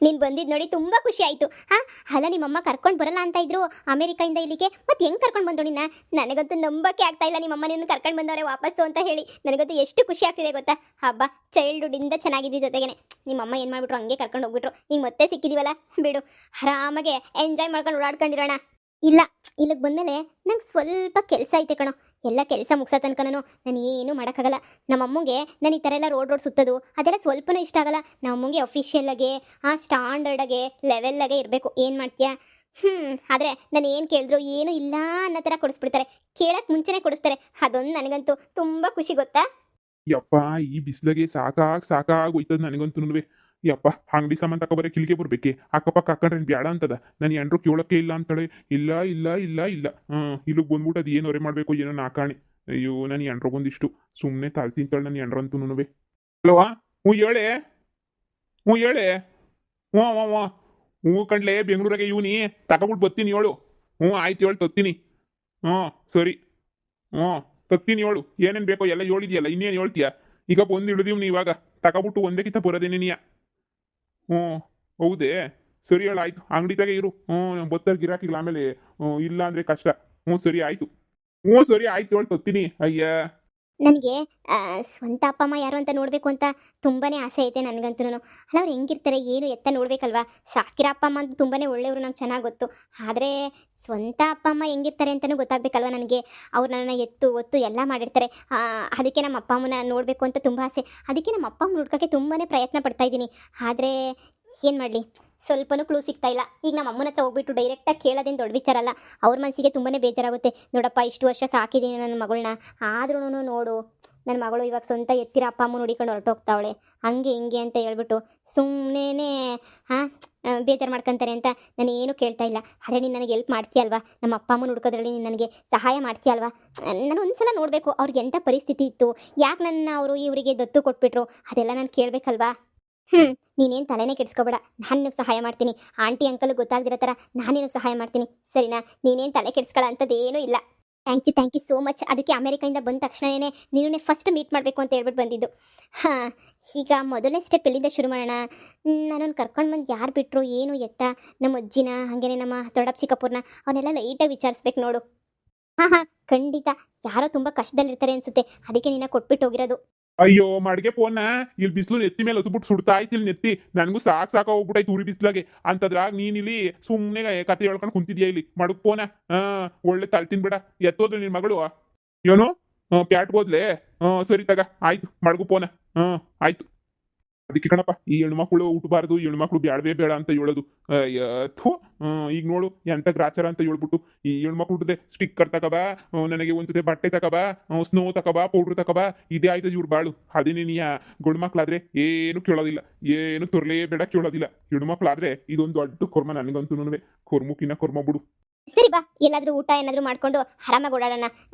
ನೀನು ಬಂದಿದ್ದು ನೋಡಿ ತುಂಬ ಖುಷಿ ಆಯಿತು. ಹಾಂ, ಅಲ್ಲ ನಿಮ್ಮಮ್ಮ ಕರ್ಕೊಂಡು ಬರಲ್ಲ ಅಂತ ಇದ್ರು ಅಮೇರಿಕಾಯಿಂದ ಇಲ್ಲಿಗೆ, ಮತ್ತೆ ಹೆಂಗೆ ಕರ್ಕೊಂಡು ಬಂದು ನಿನ್ನ? ನನಗಂತೂ ನಂಬಕ್ಕೆ ಆಗ್ತಾ ಇಲ್ಲ ನಿಮ್ಮಮ್ಮ ನಿನ್ನ ಕರ್ಕೊಂಡು ಬಂದವರೆ ವಾಪಸ್ಸು ಅಂತ ಹೇಳಿ. ನನಗಂತೂ ಎಷ್ಟು ಖುಷಿ ಆಗ್ತಿದೆ ಗೊತ್ತಾ. ಹಬ್ಬ ಚೈಲ್ಡ್ಹುಡ್ಡಿಂದ ಚೆನ್ನಾಗಿದ್ದೀವಿ ಜೊತೆಗೇನೆ. ನಿಮ್ಮಮ್ಮ ಏನು ಮಾಡಿಬಿಟ್ರು, ಹಂಗೆ ಕರ್ಕೊಂಡು ಹೋಗ್ಬಿಟ್ರು. ಈಗ ಮತ್ತೆ ಸಿಕ್ಕಿದೀವಲ್ಲ, ಬಿಡು ಆರಾಮಾಗೆ ಎಂಜಾಯ್ ಮಾಡ್ಕೊಂಡು ಓಡಾಡ್ಕೊಂಡಿರೋಣ. ಇಲ್ಲ, ಇಲ್ಲಿಗೆ ಬಂದಮೇಲೆ ನಂಗೆ ಸ್ವಲ್ಪ ಕೆಲಸ ಐತೆ ಕಣೋ. ಎಲ್ಲ ಕೆಲಸ ಮುಗಿಸೋ ತನಕನೂ ನಾನು ಏನೂ ಮಾಡೋಕ್ಕಾಗಲ್ಲ. ನಮ್ಮಮ್ಮಗೆ ನಾನು ಈ ಥರ ಎಲ್ಲ ರೋಡ್ ಸುತ್ತೋದು ಅದೆಲ್ಲ ಸ್ವಲ್ಪನೂ ಇಷ್ಟ ಆಗಲ್ಲ. ನಮ್ಮಮ್ಮಗೆ ಅಫಿಷಿಯಲಾಗೆ ಸ್ಟ್ಯಾಂಡರ್ಡಾಗೆ ಲೆವೆಲ್ಲಾಗೆ ಇರಬೇಕು. ಏನು ಮಾಡ್ತೀಯಾ? ಆದರೆ ನಾನು ಏನು ಕೇಳಿದ್ರು ಏನೂ ಇಲ್ಲ ಅನ್ನೋ ಥರ ಕೊಡಿಸ್ಬಿಡ್ತಾರೆ. ಕೇಳಕ್ಕೆ ಮುಂಚೆನೇ ಕೊಡಿಸ್ತಾರೆ. ಅದೊಂದು ನನಗಂತೂ ತುಂಬ ಖುಷಿ ಗೊತ್ತಾ. ಯಪ್ಪ, ಈ ಬಿಸಿಲಿಗೆ ಸಾಕಾಗೋಯ್ತದ ನನಗಂತೂ. ಯಪ್ಪ, ಅಂಗಡಿ ಸಾಮಾನು ತಗೊಬರಕ್ಕೆ ಇಲ್ಲಿಗೆ ಬರ್ಬೇಕೆ? ಅಕ್ಕಪಕ್ಕ ಹಾಕೊಂಡ್ರೆ ಬ್ಯಾಡ ಅಂತದ. ನಾನು ಎಂಡ್ರು ಕೇಳೋಕೆ ಇಲ್ಲ ಅಂತಾಳೆ. ಇಲ್ಲ ಇಲ್ಲ ಇಲ್ಲ ಇಲ್ಲ ಇಲ್ಲಿಗೆ ಬಂದ್ಬಿಟ್ಟು ಅದು ಏನು ಹೊರೆ ಮಾಡಬೇಕು ಏನೋ ನಾಕಾಣಿ. ಅಯ್ಯೋ, ನಾನು ಎಂಡ್ರಿಗೊಂದಿಷ್ಟು ಸುಮ್ಮನೆ ತಾಳ್ ತಿಂತಾಳೆ ನನ್ನ ಎಂಡ್ರಂತೂ. ಅಲ್ವಾ? ಹ್ಞೂ ಹೇಳೆ, ಹ್ಞೂ ಹೇಳೆ. ಹ್ಞೂ ಹ್ಞೂ ಹ್ಞೂ ಹ್ಞೂ ಕಣ್ಲೆ, ಬೆಂಗಳೂರಾಗೆ ಇವನಿ ತಗೊಬಿಟ್ಟು ಬರ್ತೀನಿ ಹೇಳು. ಹ್ಞೂ ಆಯ್ತು ಹೇಳು, ತತ್ತೀನಿ. ಹ್ಞೂ ಸರಿ, ಹ್ಞೂ ತತ್ತೀನಿ ಹೇಳು. ಏನೇನು ಬೇಕೋ ಎಲ್ಲ ಹೇಳಿದ್ಯಲ್ಲ, ಇನ್ನೇನು ಹೇಳ್ತೀಯ? ಈಗ ಬಂದು ಹಿಡಿದೀವಿ ಇವಾಗ ತಗೊಬಿಟ್ಟು ಒಂದೇ ಕಿತ್ತ ಬರೋದೇನೆ ನೀಯ. ಹ್ಞೂ ಹೌದೇ, ಸರಿ ಹೇಳು, ಆಯ್ತು. ಅಂಗಡಿದಾಗೆ ಇರು. ಬತ್ತರ್ ಗಿರಾಕಿಗಳು ಆಮೇಲೆ ಇಲ್ಲ ಅಂದರೆ ಕಷ್ಟ. ಹ್ಞೂ ಸರಿ ಆಯಿತು, ಹ್ಞೂ ಸರಿ ಆಯ್ತು ಹೇಳು, ತತ್ತೀನಿ. ಅಯ್ಯ, ನನಗೆ ಸ್ವಂತ ಅಪ್ಪ ಅಮ್ಮ ಯಾರು ಅಂತ ನೋಡಬೇಕು ಅಂತ ತುಂಬಾ ಆಸೆ ಐತೆ ನನಗಂತೂ. ಅಲ್ಲ, ಅವ್ರು ಹೆಂಗಿರ್ತಾರೆ ಏನು ಎತ್ತ ನೋಡಬೇಕಲ್ವಾ. ಸಾಕಿರೋ ಅಪ್ಪ ಅಮ್ಮ ಅಂತ ತುಂಬಾ ಒಳ್ಳೆಯವರು, ನಂಗೆ ಚೆನ್ನಾಗಿ ಗೊತ್ತು. ಆದರೆ ಸ್ವಂತ ಅಪ್ಪ ಅಮ್ಮ ಹೆಂಗಿರ್ತಾರೆ ಅಂತಲೂ ಗೊತ್ತಾಗಬೇಕಲ್ವ ನನಗೆ. ಅವ್ರು ನನ್ನನ್ನು ಎತ್ತು ಒತ್ತು ಎಲ್ಲ ಮಾಡಿರ್ತಾರೆ. ಅದಕ್ಕೆ ನಮ್ಮ ಅಪ್ಪ ಅಮ್ಮನ ನೋಡಬೇಕು ಅಂತ ತುಂಬ ಆಸೆ. ಅದಕ್ಕೆ ನಮ್ಮ ಅಪ್ಪ ಅಮ್ಮ ಹುಡ್ಕೋಕ್ಕೆ ತುಂಬಾ ಪ್ರಯತ್ನ ಪಡ್ತಾಯಿದ್ದೀನಿ. ಆದರೆ ಏನು ಮಾಡಲಿ, ಸ್ವಲ್ಪನೂ ಕ್ಲೂ ಸಿಗ್ತಾ ಇಲ್ಲ. ಈಗ ನಮ್ಮ ಅಮ್ಮನ ಹತ್ರ ಹೋಗ್ಬಿಟ್ಟು ಡೈರೆಕ್ಟಾಗಿ ಕೇಳೋದೇನು ದೊಡ್ಡ ವಿಚಾರ ಅಲ್ಲ. ಅವ್ರ ಮನಸ್ಸಿಗೆ ತುಂಬಾ ಬೇಜಾರಾಗುತ್ತೆ. ನೋಡಪ್ಪ, ಇಷ್ಟು ವರ್ಷ ಸಾಕಿದ್ದೀನಿ ನನ್ನ ಮಗಳನ್ನ, ಆದ್ರೂ ನೋಡು ನನ್ನ ಮಗಳು ಇವಾಗ ಸ್ವಂತ ಎತ್ತಿರ ಅಪ್ಪ ಅಮ್ಮ ನೋಡಿಕೊಂಡು ಹೊರಟೋಗ್ತಾವಳೆ, ಹಂಗೆ ಹಿಂಗೆ ಅಂತ ಹೇಳ್ಬಿಟ್ಟು ಸುಮ್ಮನೆ ಬೇಜಾರು ಮಾಡ್ಕೊತಾರೆ ಅಂತ ನಾನು ಏನೂ ಕೇಳ್ತಾ ಇಲ್ಲ. ಅರೆ, ನೀನು ನನಗೆ ಹೆಲ್ಪ್ ಮಾಡ್ತೀಯಲ್ವಾ? ನಮ್ಮ ಅಪ್ಪ ಅಮ್ಮನ ಹುಡ್ಕೋದ್ರಲ್ಲಿ ನೀನು ನನಗೆ ಸಹಾಯ ಮಾಡ್ತೀಯಲ್ವಾ? ನಾನು ಒಂದ್ಸಲ ನೋಡಬೇಕು ಅವ್ರಿಗೆ ಎಂಥ ಪರಿಸ್ಥಿತಿ ಇತ್ತು, ಯಾಕೆ ನನ್ನ ಅವರು ಇವರಿಗೆ ದತ್ತು ಕೊಟ್ಬಿಟ್ರು, ಅದೆಲ್ಲ ನಾನು ಕೇಳಬೇಕಲ್ವಾ. ನೀನೇನು ತಲೆನೇ ಕೆಡಿಸ್ಕೊಬೇಡ, ನಾನು ನಿನಗೆ ಸಹಾಯ ಮಾಡ್ತೀನಿ. ಆಂಟಿ ಅಂಕಲ್ ಗೊತ್ತಾಗ್ದಿರೋ ಥರ ನಾನು ನಿನಗೆ ಸಹಾಯ ಮಾಡ್ತೀನಿ, ಸರಿನಾ? ನೀನೇನು ತಲೆ ಕೆಡಿಸ್ಕೊಳ್ಳೋ ಅಂಥದ್ದೇನೂ ಇಲ್ಲ. Thank you so much. ಅದಕ್ಕೆ ಅಮೇರಿಕಾಯಿಂದ ಬಂದ ತಕ್ಷಣವೇ ನೀನೇ ಫಸ್ಟ್ ಮೀಟ್ ಮಾಡಬೇಕು ಅಂತ ಹೇಳ್ಬಿಟ್ಟು ಬಂದಿದ್ದು. ಈಗ ಮೊದಲನೇ ಸ್ಟೆಪ್ ಎಲ್ಲಿಂದ ಶುರು ಮಾಡೋಣ? ನನ್ನನ್ನು ಕರ್ಕೊಂಡು ಬಂದು ಯಾರು ಬಿಟ್ಟರು, ಏನು ಎತ್ತ? ನಮ್ಮ ಅಜ್ಜಿನ, ಹಾಗೇನೆ ನಮ್ಮ ದೊಡ್ಡಪ್ಪ ಚಿಕ್ಕಪ್ಪವ್ರನ್ನ, ಅವನ್ನೆಲ್ಲ ಲೈಟಾಗಿ ವಿಚಾರಿಸ್ಬೇಕು ನೋಡು. ಖಂಡಿತ ಯಾರೋ ತುಂಬ ಕಷ್ಟದಲ್ಲಿರ್ತಾರೆ ಅನಿಸುತ್ತೆ, ಅದಕ್ಕೆ ನೀನು ಕೊಟ್ಬಿಟ್ಟು ಹೋಗಿರೋದು. ಅಯ್ಯೋ ಮಡ್ಗೆ ಫೋನ್ನ ಇಲ್ಲಿ ಬಿಸಿಲು ನೆತ್ತಿ ಮೇಲೆ ಹೊತ್ಬಿಟ್ಟು ಸುಡ್ತಾ ಆಯ್ತಿಲ್ ನೆತ್ತಿ. ನನಗೂ ಸಾಕು ಹೋಗ್ಬಿಟ್ಟಾಯ್ತು ಊರಿ ಬಿಸಿಲಾಗೆ. ಅಂತದ್ರಾಗ ನೀನ್ ಇಲ್ಲಿ ಸುಮ್ಮನೆ ಕತೆ ಹೇಳ್ಕೊಂಡು ಕುಂತಿದ್ಯಾ ಇಲ್ಲಿ ಮಡಗ್ ಫೋನ. ಒಳ್ಳೆ ತಲೆ ತಿನ್ಬೇಡ. ಎತ್ತೋದ್ರೆ ನಿನ್ ಮಗಳು ಏನೋ ಪ್ಯಾಟ್ ಹೋದ್ಲೆ. ಸರಿ ತಗ, ಆಯ್ತು, ಮಡಗು ಫೋನ. ಆಯ್ತು. ಅದಕ್ಕೆ ಕಣಪ್ಪ, ಈ ಹೆಣ್ಮಕ್ಳು ಹುಟ್ಟಬಾರ್ದು, ಹೆಣ್ಮಕ್ಳು ಬ್ಯಾಡವೇ ಬೇಡ ಅಂತ ಹೇಳೋದು. ಥೋ, ಈಗ ನೋಡು ಎಂತ ಗ್ರಾಚಾರ ಅಂತ ಹೇಳ್ಬಿಟ್ಟು ಈ ಹೆಣ್ಮಕ್ಳು ಹುಟ್ಟದೆ ಸ್ಟಿಕ್ಕರ್ ತಗೋಬಾ, ನನಗೆ ಒಂದು ಜೊತೆ ಬಟ್ಟೆ ತಗೋಬಾ, ಸ್ನೋ ತಗೋಬಾ, ಪೌಡ್ರ್ ತಗೋಬಾ, ಇದೇ ಆಯ್ತದ ಇವ್ರು ಬಾಳು. ಅದೇನೇ ನೀ ಗಂಡ್ಮಕ್ಳಾದ್ರೆ ಏನು ಕೇಳೋದಿಲ್ಲ, ಏನು ತೊರ್ಲೇ ಬೇಡ ಕೇಳೋದಿಲ್ಲ. ಹೆಣ್ಮಕ್ಳಾದ್ರೆ ಇದೊಂದು ದೊಡ್ಡ ಕೊರ್ಮ ನನಗಂತೂ. ಕೊರ್ಮುಕಿನ ಕೊರ್ಮ ಬಿಡು. ಸರಿ ಬಾ, ಎಲ್ಲಾದರೂ ಊಟ ಏನಾದರೂ ಮಾಡ್ಕೊಂಡು ಆರಾಮಾಗಿ ಓಡಾಡೋಣ.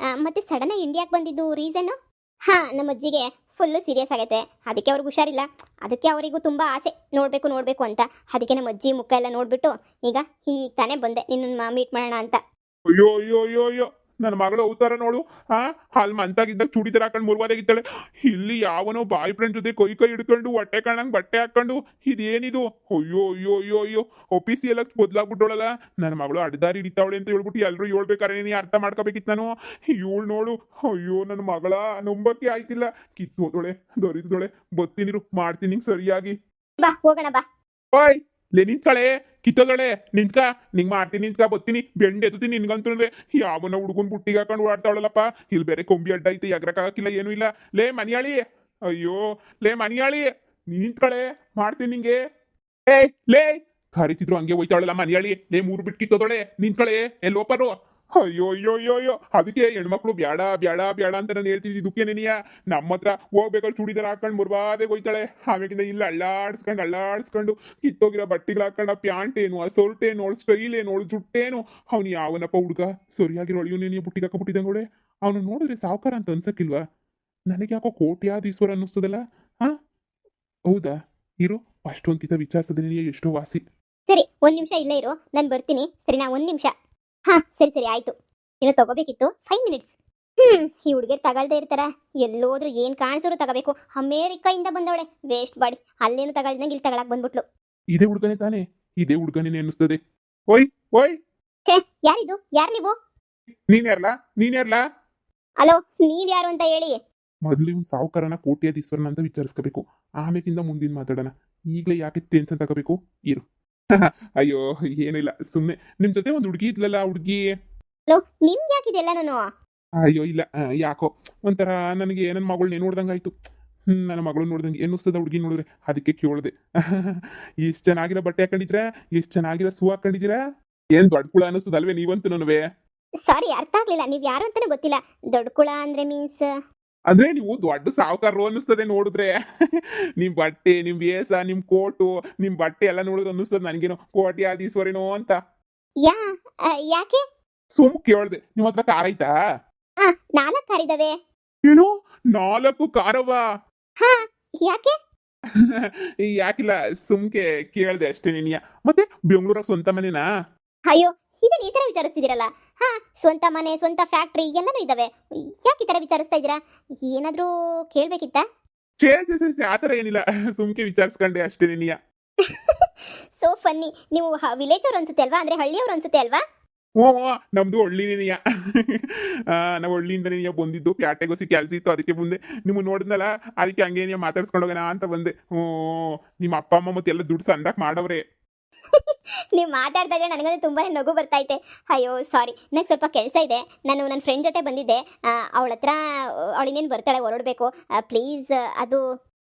ಮತ್ತೆ ಸಡನ್ನಾಗಿ ಇಂಡಿಯಾಗೆ ಬಂದಿದ್ದು ರೀಸನ್ನು? ನಮ್ಮ ಅಜ್ಜಿಗೆ ಫುಲ್ಲು ಸೀರಿಯಸ್ ಆಗೈತೆ, ಅದಕ್ಕೆ ಅವ್ರಿಗೆ ಹುಷಾರಿಲ್ಲ. ಅದಕ್ಕೆ ಅವರಿಗೂ ತುಂಬ ಆಸೆ ನೋಡಬೇಕು ಅಂತ. ಅದಕ್ಕೆ ನಮ್ಮ ಅಜ್ಜಿ ಮುಖ ಎಲ್ಲ ನೋಡಿಬಿಟ್ಟು ಈಗ ತಾನೇ ಬಂದೆ ನಿನ್ನ ಮೀಟ್ ಮಾಡೋಣ ಅಂತ. ಅಯ್ಯೋ ಅಯ್ಯೋ ಅಯ್ಯೋ ಅಯ್ಯೋ, ನನ್ನ ಮಗಳು ಅವತಾರ ನೋಡು. ಅಲ್ಲಿ ಮಂತಾಗಿದ್ದಾಗ ಚೂಡಿದಾರ ಹಾಕೊಂಡು ಮುರ್ವಾದಾಗಿದ್ದಾಳೆ. ಇಲ್ಲಿ ಯಾವನೋ ಬಾಯ್ ಫ್ರೆಂಡ್ ಜೊತೆ ಕೈ ಹಿಡ್ಕೊಂಡು ಹೊಟ್ಟೆ ಕಾಣಂಗ್ ಬಟ್ಟೆ ಹಾಕೊಂಡು ಇದೇನಿದು? ಅಯ್ಯೋ ಅಯ್ಯೋ ಅಯ್ಯೋ ಅಯ್ಯೋ, ಒಪಿಸಿಯಲ್ ಆಗಿ ಬದಲಾಗ್ಬಿಟ್ಟೋಳಲ್ಲ ನನ್ನ ಮಗಳು. ಅಡ್ಡದಾರಿ ಹಿಡಿತಾವಳೆ ಅಂತ ಹೇಳ್ಬಿಟ್ಟು ಎಲ್ಲರೂ ಹೇಳ್ಬೇಕಾರೆ ನೀನು ಅರ್ಥ ಮಾಡ್ಕೋಬೇಕಿತ್ತು ನಾನು. ಇವಳು ನೋಡು, ಅಯ್ಯೋ ನನ್ನ ಮಗಳ ನಂಬಕ್ಕೆ ಆಯ್ತಿಲ್ಲ. ಕಿತ್ತೋದೊಳೆ ದೊರಿದೊಳೆ. ಬತ್ತೀನಿರು, ಮಾಡ್ತೀನಿ ಸರಿಯಾಗಿ. ಬಾ ಹೋಗೋಣ ಬಾ. ಓಯ್ ಲೇ, ನಿಂತ್ಕಳೆ, ಕಿತ್ತೋದಳೆ, ನಿಂತ್ಕ. ನಿಂಗೆ ಮಾಡ್ತೀನಿ, ನಿಂತ್ಕ, ಬತ್ತೀನಿ, ಬೆಂಡ್ ಎತ್ತೀನಿ ನಿನ್ಗಂತೂ. ಯಾವನ ಹುಡುಗನ್ ಬುಟ್ಟಿಗೆ ಹಾಕೊಂಡು ಓಡಾಡ್ತಾವಳಲ್ಲಪ್ಪ. ಇಲ್ಲಿ ಬೇರೆ ಕೊಂಬಿ ಅಡ್ಡ ಐತೆ, ಎಗ್ರಕ್ಕಾಗಕ್ಕಿಲ್ಲ, ಏನೂ ಇಲ್ಲ. ಲೇ ಮನಿಯಾಳಿ, ಅಯ್ಯೋ ಲೇ ಮನಿಯಾಳಿ, ನಿಂತ್ಕಳೆ, ಮಾಡ್ತೀನಿ ನಿಂಗೆ. ಲೇ ಕರಿತಿದ್ರು ಹಂಗೆ ಹೋಯ್ತಾವಳಲ್ಲ ಮನಿಯಾಳಿ. ಲೇ ಮೂರು ಬಿಟ್ಟು ಕಿತ್ತೋದಳೆ, ನಿಂತ್ಕಳೆ, ಎಲ್ಲೋಪರು. ಅಯ್ಯೋ ಅಯ್ಯೋ ಅಯ್ಯೋ ಅಯ್ಯೋ, ಅದಕ್ಕೆ ಹೆಣ್ಮಕ್ಳು ಬ್ಯಾಡ ಬ್ಯಾಡ ಬ್ಯಾಡ ಅಂತ ನಾನು ಹೇಳ್ತಿದ್ದಿ. ಇದಕ್ಕೇನೇನಿಯ ನಮ್ಮ ಹತ್ರ ಹೋಗ್ಬೇಕಾದ್ರೆ ಚೂಡಿದಾರ ಹಾಕೊಂಡು ಮುರ್ಬಾದೆ ಹೋಯ್ತಾಳೆ. ಆಮೇಲಿಂದ ಇಲ್ಲ ಅಳ್ಳಾಡ್ಸ್ಕೊಂಡು ಕಿತ್ತೋಗಿರೋ ಬಟ್ಟೆಗಳು ಹಾಕೊಂಡು ಆ ಪ್ಯಾಂಟ್ ಏನು, ಆ ಸೊರ್ಟ್ ಏನು, ಅವಳು ಸ್ಟೈಲ್ ಏನು, ಅವಳು ಜುಟ್ಟೇನು. ಅವ್ನು ಯಾವನಪ್ಪ ಹುಡುಗ ಸರಿಯಾಗಿರೋ ಅಳಿಯೋನೇನಿಯ ಬುಟ್ಟಿಗೆ ಹಾಕೊಬಿಟ್ಟಿದ್ದಂಗೋಳೆ. ಅವನು ನೋಡಿದ್ರೆ ಸಾವುಕಾರ ಅಂತ ಅನ್ಸಕ್ಕಿಲ್ವಾ? ನನಗೆ ಯಾಕೋ ಕೋಟ್ಯಾಧೀಶ್ವರ ಅನ್ನಿಸ್ತದಲ್ಲ. ಹೌದಾ? ಇರು, ಅಷ್ಟೊಂದ್ಕಿಂತ ವಿಚಾರಿಸೋದೇನಿಯ ಎಷ್ಟೋ ವಾಸಿ. ಸರಿ, ಒಂದು ನಿಮಿಷ ಇಲ್ಲೇ ಇರು, ನಾನು ಬರ್ತೀನಿ. ಸರಿನಾ? ಒಂದು ನಿಮಿಷ. ಸರಿ ಆಯ್ತು. ಏನೋ ತಗೋಬೇಕಿತ್ತು, 5 ಮಿನಿಟ್ಸ್. ಈ ಹುಡುಗಿಯರು ತಗೊಳ್ದೇ ಇರ್ತಾರ? ಎಲ್ಲೋದ್ರು ಏನು ಕಾಣಿಸೋರು ತಗೋಬೇಕು. ಅಮೇರಿಕಾಯಿಂದ ಬಂದವಳೆ, ವೇಸ್ಟ್ ಬಾಡಿ. ಅಲ್ಲೇನು ತಗೊಳ್ದಂಗೆ ಇಲ್ಲಿ ತಗೊಳಕ್ ಬಂದ್ಬಿಟ್ಲು. ಇದೇ ಹುಡುಗನೇ ತಾನೇ, ಇದೇ ಹುಡುಗನೇ ಅನ್ನಿಸ್ತದೆ. ಓಯ್ ಓಯ್, ಛೇ, ಯಾರಿದು? ಯಾರು ನೀವು? ನೀನ್ಯಾರ್ಲಾ? ಹಲೋ, ನೀವ್ಯಾರು ಅಂತ ಹೇಳಿ. ಮೊದಲು ಇವ್ನು ಸಾವುಕಾರನ ಕೋಟ್ಯಾಧೀಶ್ವರನ ಅಂತ ವಿಚಾರಿಸ್ಕೋಬೇಕು, ಆಮೇಲಿಂದ ಮುಂದಿನ ಮಾತಾಡೋಣ. ಈಗಲೇ ಯಾಕೆ ಟೆನ್ಷನ್ ತಗೋಬೇಕು? ಇರು. ಅಯ್ಯೋ, ಏನಿಲ್ಲ, ಸುಮ್ಮನೆ ನಿಮ್ ಜೊತೆ ಒಂದು ಹುಡುಗಿ ಇದ್ಲಲ್ಲ, ಆ ಹುಡುಗಿ. ಹಲೋ, ನಿಮ್ಗೆ ಯಾಕಿದೆಲ್ಲ ನಾನು? ಅಯ್ಯೋ ಇಲ್ಲ, ಯಾಕೋ ಒಂಥರ ನನಗೆ ನನ್ನ ಮಗಳನ್ನ ನೋಡ್ದಂಗಾಯ್ತು. ನನ್ನ ಮಗಳು ನೋಡ್ದಂಗೆ ಎನ್ನಿಸ್ತದ ಹುಡುಗಿ ನೋಡಿದ್ರೆ, ಅದಕ್ಕೆ ಕೇಳಿದೆ. ಎಷ್ಟು ಚೆನ್ನಾಗಿರೋ ಬಟ್ಟೆ ಹಾಕೊಂಡಿದ್ರ, ಎಷ್ಟು ಚೆನ್ನಾಗಿರೋ ಸೂ ಹಾಕೊಂಡಿದ್ದೀರಾ, ಏನ್ ದೊಡ್ಡ ಕುಳ ಅನ್ನಿಸ್ತದಲ್ವೇ ನೀವಂತೂ ನನವೇ. ಸಾರಿ, ಅರ್ಥ ಆಗ್ಲಿಲ್ಲ. ನೀವ್ ಯಾರು ಅಂತಾನೆ ಗೊತ್ತಿಲ್ಲ. ದೊಡ್ಡ ಕುಳ ಅಂದ್ರೆ ಮೀನ್ಸ್? ಅಂದ್ರೆ ನೀವು ದೊಡ್ಡ ಸಾವುಕಾರರು ಅನ್ನಿಸ್ತದೆ ನೋಡಿದ್ರೆ. ನಿಮ್ ಬಟ್ಟೆ, ನಿಮ್ ವೇಷ, ನಿಮ್ ಕೋಟು, ನಿಮ್ ಬಟ್ಟೆ ಎಲ್ಲ ನೋಡಿದ್ರೆ ಅನ್ನಿಸ್ತದೆ ನನಗೇನೋ ಕೋಟ್ಯಾಧೀಶ್ವರೇನೋ ಅಂತ. ಯಾ ಯಾಕೆ? ಸುಮ್ ಕೇಳ್ದೆ, ನಿಮ್ ಹತ್ರ ಕಾರ್ ಐತಾ? ಹಾ, 4 ಕಾರಿದಾವೆ. ಏನು 4 ಕಾರವಾ? ಹಾ, ಯಾಕೆ? ಯಾಕಿಲ್ಲ, ಸುಮ್ಕೆ ಕೇಳ್ದೆ ಅಷ್ಟೇ ನಿನ್ಯ. ಮತ್ತೆ ಬೆಂಗಳೂರಾಗ ಸ್ವಂತ ಮನೆನಾ? ಅಯ್ಯೋ, ಇದನ್ನ ಈ ತರ ವಿಚಾರಿಸ್ತಿದ್ದೀರಲ್ಲ. ಹಾ, ಸ್ವಂತ ಮನೆ, ಸ್ವಂತ ಫ್ಯಾಕ್ಟ್ರಿ ಎಲ್ಲನೂ ಇದಾವೆ. ಯಾಕೆ ಈ ತರ ವಿಚಾರಿಸ್ತಾ ಇದ್ದೀರಾ? ಏನಾದ್ರೂ ಕೇಳ್ಬೇಕಿತ್ತ? ಛೇ ಆತರ ಏನಿಲ್ಲ, ಸುಮ್ಕೆ ವಿಚಾರಿಸ್ಕೊಂಡೆ ಅಷ್ಟೇ ನಿನ್ಯ. So funny. ನೀವು ವಿಲೇಜ್ ಅವ್ರು ಅನ್ಸುತ್ತೆ ಅಲ್ವಾ? ಅಂದ್ರೆ ಹಳ್ಳಿಯವ್ರು ಅನ್ಸುತ್ತೆ ಅಲ್ವಾ? ಓ ನಮ್ದು ಹಳ್ಳಿನೇನಿಯ. ನಾವು ಹಳ್ಳಿಯಿಂದ ನೀಯ ಬಂದಿದ್ದು, ಪ್ಯಾಟೆಗೋಸಿ ಕೆಲ್ಸ ಇತ್ತು, ಅದಕ್ಕೆ ಬಂದೆ. ನಿಮ್ಮ ನೋಡಿದ್ನಲ್ಲ, ಅದಕ್ಕೆ ಹಂಗೆ ನೀವು ಮಾತಾಡ್ಸ್ಕೊಂಡು ಹೋಗೋಣ ಅಂತ ಬಂದೆ. ನಿಮ್ಮ ಅಪ್ಪ ಅಮ್ಮ ಮತ್ತೆ ಎಲ್ಲ ದುಡ್ಡು ಸಂದಾಕ್ ಮಾಡವ್ರೆ. ನೀವು ಮಾತಾಡ್ತಾ ಇದ್ರೆ ನನಗಂತೂ ತುಂಬಾನೇ ನಗು ಬರ್ತಾ ಅಯ್ಯೋ ಸಾರಿ, ನಂಗೆ ಸ್ವಲ್ಪ ಕೆಲಸ ಇದೆ. ನಾನು ನನ್ನ ಫ್ರೆಂಡ್ ಜೊತೆ ಬಂದಿದ್ದೆ. ಅವಳ ಹತ್ರ ಅವಳಿನೇನು ಬರ್ತಾಳೆ, ಹೊರಡಬೇಕು. ಪ್ಲೀಸ್ ಅದು.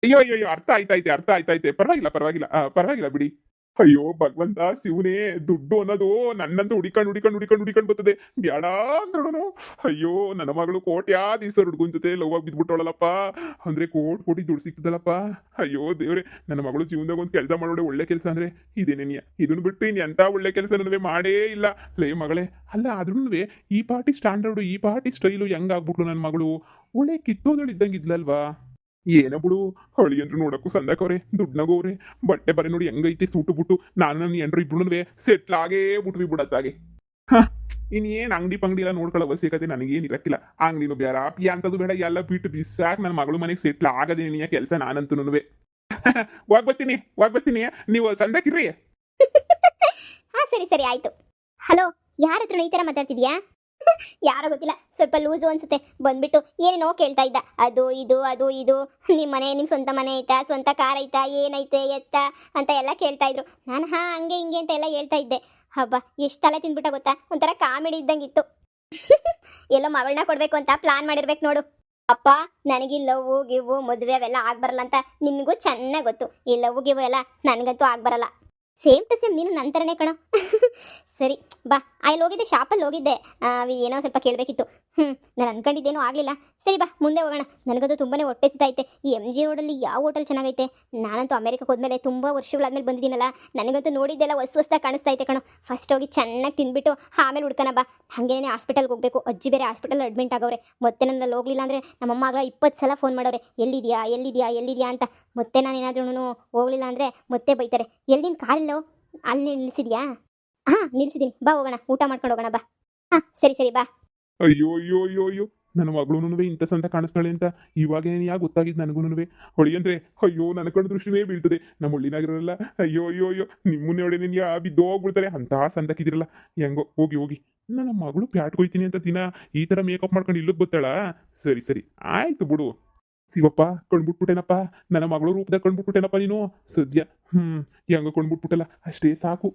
ಅಯ್ಯೋ ಅರ್ಥ ಆಯ್ತೈತೆ, ಪರವಾಗಿಲ್ಲ ಬಿಡಿ. ಅಯ್ಯೋ ಭಗವಂತ ಶಿವನೇ, ದುಡ್ಡು ಅನ್ನೋದು ನನ್ನಂತೂ ಹುಡಿಕೊಂಡು ಬರ್ತದೆ. ಬ್ಯಾಡ ಅಂದ್ರೂ ಅಯ್ಯೋ, ನನ್ನ ಮಗಳು ಕೋಟ್ಯಾಧೀಶ್ವರ ಹುಡುಗನ ಜೊತೆ ಲವ್ ಆಗಿ ಬಿದ್ಬಿಟ್ಟವಳಲ್ಲಪ್ಪ. ಅಂದ್ರೆ ಕೋಟಿ ದುಡ್ಡು ಸಿಕ್ತದಲ್ಲಪ್ಪ. ಅಯ್ಯೋ ದೇವ್ರೆ, ನನ್ನ ಮಗಳು ಜೀವನದಾಗ ಒಂದು ಕೆಲಸ ಮಾಡೋಡೆ, ಒಳ್ಳೆ ಕೆಲಸ ಅಂದ್ರೆ ಇದೇನೇನಿಯ. ಇದನ್ನು ಬಿಟ್ಟು ಇನ್ ಎಂತ ಒಳ್ಳೆ ಕೆಲಸ ನನಗೆ ಮಾಡೇ ಇಲ್ಲ. ಲೇ ಮಗಳೇ, ಅಲ್ಲ ಆದ್ರೂ ಈ ಪಾರ್ಟಿ ಸ್ಟ್ಯಾಂಡರ್ಡು, ಈ ಪಾರ್ಟಿ ಸ್ಟೈಲು ಹೆಂಗಾಗ್ಬಿಟ್ಲು ನನ್ನ ಮಗಳು. ಒಳ್ಳೆ ಕಿತ್ತೋದಳು ಇದ್ದಂಗೆ ಇದ್ಲಲ್ವಾ. ಏನ ಬಿಡು, ಹಳಿ ಅಂದ್ರು ನೋಡಕ್ಕೂ ಸಂದಾಕವ್ರೆ, ದುಡ್ನಾಗೋವ್ರೆ, ಬಟ್ಟೆ ಬರೆ ನೋಡಿ ಹೆಂಗೈತೆ ಸೂಟು ಬುಟ್ಟು. ನಾನು ನನ್ನ ಎಂಡ್ರು ಇಬ್ರು ಸೆಟ್ಲ್ ಆಗೇ ಬಿಟ್ವಿ ಬಿಡತ್ತಾಗೆ. ಇನ್ನೇನ್ ಅಂಗಡಿ ಪಂಗಡಿ ಎಲ್ಲ ನೋಡ್ಕೊಳ್ಳೋ ಅವಶ್ಯಕತೆ ನನಗೇನ್ ಇರಕ್ಕಿಲ್ಲ. ಅಂಗಡಿನೂ ಬೇಡ, ಪಿ ಅಂತದ್ದು ಬೇಡ, ಎಲ್ಲ ಬಿಟ್ಟು ಬಿಸಾಕ್ ನನ್ನ ಮಗಳು ಮನೆಗೆ ಸೆಟ್ಲ್ ಆಗದೆ ನೀಯ ಕೆಲಸ ನಾನಂತೂ. ಹೋಗ್ಬತ್ತೀನಿ, ನೀವು ಸಂದಾಕಿರ್ರಿ. ಹಾ, ಸರಿ ಆಯ್ತು. ಹಲೋ, ಯಾರ ಹತ್ರ ಈ ತರ ಮಾತಾಡ್ತಿದ್ಯಾ? ಯಾರೋ ಗೊತ್ತಿಲ್ಲ, ಸ್ವಲ್ಪ ಲೂಸು ಅನ್ಸುತ್ತೆ. ಬಂದ್ಬಿಟ್ಟು ಏನೇನೋ ಕೇಳ್ತಾ ಇದ್ದ. ಅದು ಇದು ನಿಮ್ಮ ಸ್ವಂತ ಮನೆ ಐತಾ, ಸ್ವಂತ ಕಾರ್ ಐತಾ, ಏನೈತೆ ಎತ್ತ ಅಂತ ಎಲ್ಲ ಕೇಳ್ತಾ ಇದ್ರು. ನಾನು ಹಾ ಹಂಗೆ ಹಿಂಗೆ ಅಂತ ಎಲ್ಲ ಹೇಳ್ತಾ ಇದ್ದೆ. ಹಬ್ಬ, ಎಷ್ಟು ತಲೆ ತಿಂದ್ಬಿಟ್ಟ ಗೊತ್ತಾ? ಒಂಥರ ಕಾಮಿಡಿ ಇದ್ದಂಗಿತ್ತು. ಎಲ್ಲೋ ಮಗಳನ್ನ ಕೊಡ್ಬೇಕು ಅಂತ ಪ್ಲಾನ್ ಮಾಡಿರ್ಬೇಕು ನೋಡು. ಅಪ್ಪ, ನನಗೆ ಲವ್ ಗಿವ್ ಮದುವೆ ಅವೆಲ್ಲ ಆಗ್ಬರಲ್ಲ ಅಂತ ನಿನಗೂ ಚೆನ್ನಾಗಿ ಗೊತ್ತು. ಈ ಲವ್ ಗಿವ್ ಎಲ್ಲ ನನಗಂತೂ ಆಗ್ಬರಲ್ಲ. ಸೇಮ್ ಟು ಸೇಮ್ ನೀನು ನನ್ನ ಥರನೇ ಕಣೋ. ಸರಿ ಬಾ, ಅಲ್ಲಿ ಹೋಗಿದ್ದೆ, ಶಾಪಲ್ಲಿ ಹೋಗಿದ್ದೆ. ಏನೋ ಸ್ವಲ್ಪ ಕೇಳಬೇಕಿತ್ತು. ನಾನು ಅನ್ಕೊಂಡಿದ್ದೇನೂ ಆಗಲಿಲ್ಲ. ಸರಿ ಬಾ, ಮುಂದೆ ಹೋಗೋಣ. ನನಗದು ತುಂಬಾ ಹೊಟ್ಟೆ ಸಿಗ್ತೈತೆ. ಈ MG ರೋಡಲ್ಲಿ ಯಾವ ಹೋಟೆಲ್ ಚೆನ್ನಾಗೈತೆ? ನಾನಂತೂ ಅಮೆರಿಕಕ್ಕೆ ಹೋದ್ಮೇಲೆ ತುಂಬ ವರ್ಷಗಳಾದ್ಮೇಲೆ ಬಂದಿದ್ದೀನಲ್ಲ, ನನಗಂತೂ ನೋಡಿದ್ದೆಲ್ಲ ಹೊಸ್ದಾಗಿ ಕಾಣಿಸ್ತೈತೆ ಕಣೋ. ಫಸ್ಟ್ ಹೋಗಿ ಚೆನ್ನಾಗಿ ತಿಂದ್ಬಿಟ್ಟು ಆಮೇಲೆ ಹುಡ್ಕೋಣ ಬಾ. ಹಾಗೇನೇ ಹಾಸ್ಪಿಟಲ್ಗೆ ಹೋಗಬೇಕು. ಅಜ್ಜಿ ಬೇರೆ ಹಾಸ್ಪಿಟಲ್ ಅಡ್ಮಿಂಟ್ ಆಗವ್ರೆ. ಮತ್ತೆ ನನ್ನಲ್ಲಿ ಹೋಗಲಿಲ್ಲ ಅಂದರೆ ನಮ್ಮಮ್ಮ ಆಗ 20 ಸಲ ಫೋನ್ ಮಾಡೋರೆ, ಎಲ್ಲಿದ್ಯಾ ಅಂತ. ಮತ್ತೆ ನಾನು ಏನಾದ್ರೂ ಹೋಗಲಿಲ್ಲ ಅಂದರೆ ಮತ್ತೆ ಬೈತಾರೆ. ಎಲ್ಲಿ ನಿನ್ನ ಕಾರಿಲ್ಲೋ? ಅಲ್ಲಿ ನಿಲ್ಲಿಸಿದ್ಯಾ? ಹಾಂ, ನಿಲ್ಸಿದ್ದೀನಿ. ಬಾ ಹೋಗೋಣ, ಊಟ ಮಾಡ್ಕೊಂಡು ಹೋಗೋಣ ಬಾ. ಹಾಂ, ಸರಿ ಬಾ. ಅಯ್ಯೋ ನನ್ನ ಮಗಳು ಇಂಥ ಸಂತ ಕಾಣಿಸ್ತಾಳೆ ಅಂತ ಇವಾಗೇನು ಯಾಕೆ ಗೊತ್ತಾಗಿದ್ದು ನನಗೂ. ಹೊಳಿ ಅಂದ್ರೆ ಅಯ್ಯೋ, ನನ್ನ ಕಣ್ಣು ದೃಷ್ಟಿನೇ ಬೀಳ್ತದೆ. ನಮ್ಮ ಹಳ್ಳಿನಾಗಿರಲ್ಲ. ಅಯ್ಯೋ ನಿಮ್ಮನ್ನೇ ಹೊಡೆ ನಿನ್ಯ ಬಿದ್ದೋಗ್ಬಿಡ್ತಾರೆ ಅಂತ ಸಂತಕ್ಕಿದಿರಲ್ಲ. ಹೆಂಗೋ ಹೋಗಿ ನನ್ನ ಮಗಳು ಪ್ಯಾಟ್ಕೊಯ್ತೀನಿ ಅಂತ ದಿನ ಈ ಥರ ಮೇಕಪ್ ಮಾಡ್ಕೊಂಡು ಇಲ್ಲಕ್ಕೆ ಗೊತ್ತಾಳ. ಸರಿ ಆಯ್ತು ಬಿಡು. ಶಿವಪ್ಪ, ಕಣ್ಬಿಟ್ಬಿಟ್ಟೇನಪ್ಪ, ನನ್ನ ಮಗಳು ರೂಪದಾಗ ಕಣ್ಬಿಟ್ಬಿಟ್ಟೇನಪ್ಪ ನೀನು ಸದ್ಯ. ಹೆಂಗೋ ಕಣ್ಬಿಟ್ಬಿಟ್ಟಲ್ಲ, ಅಷ್ಟೇ ಸಾಕು.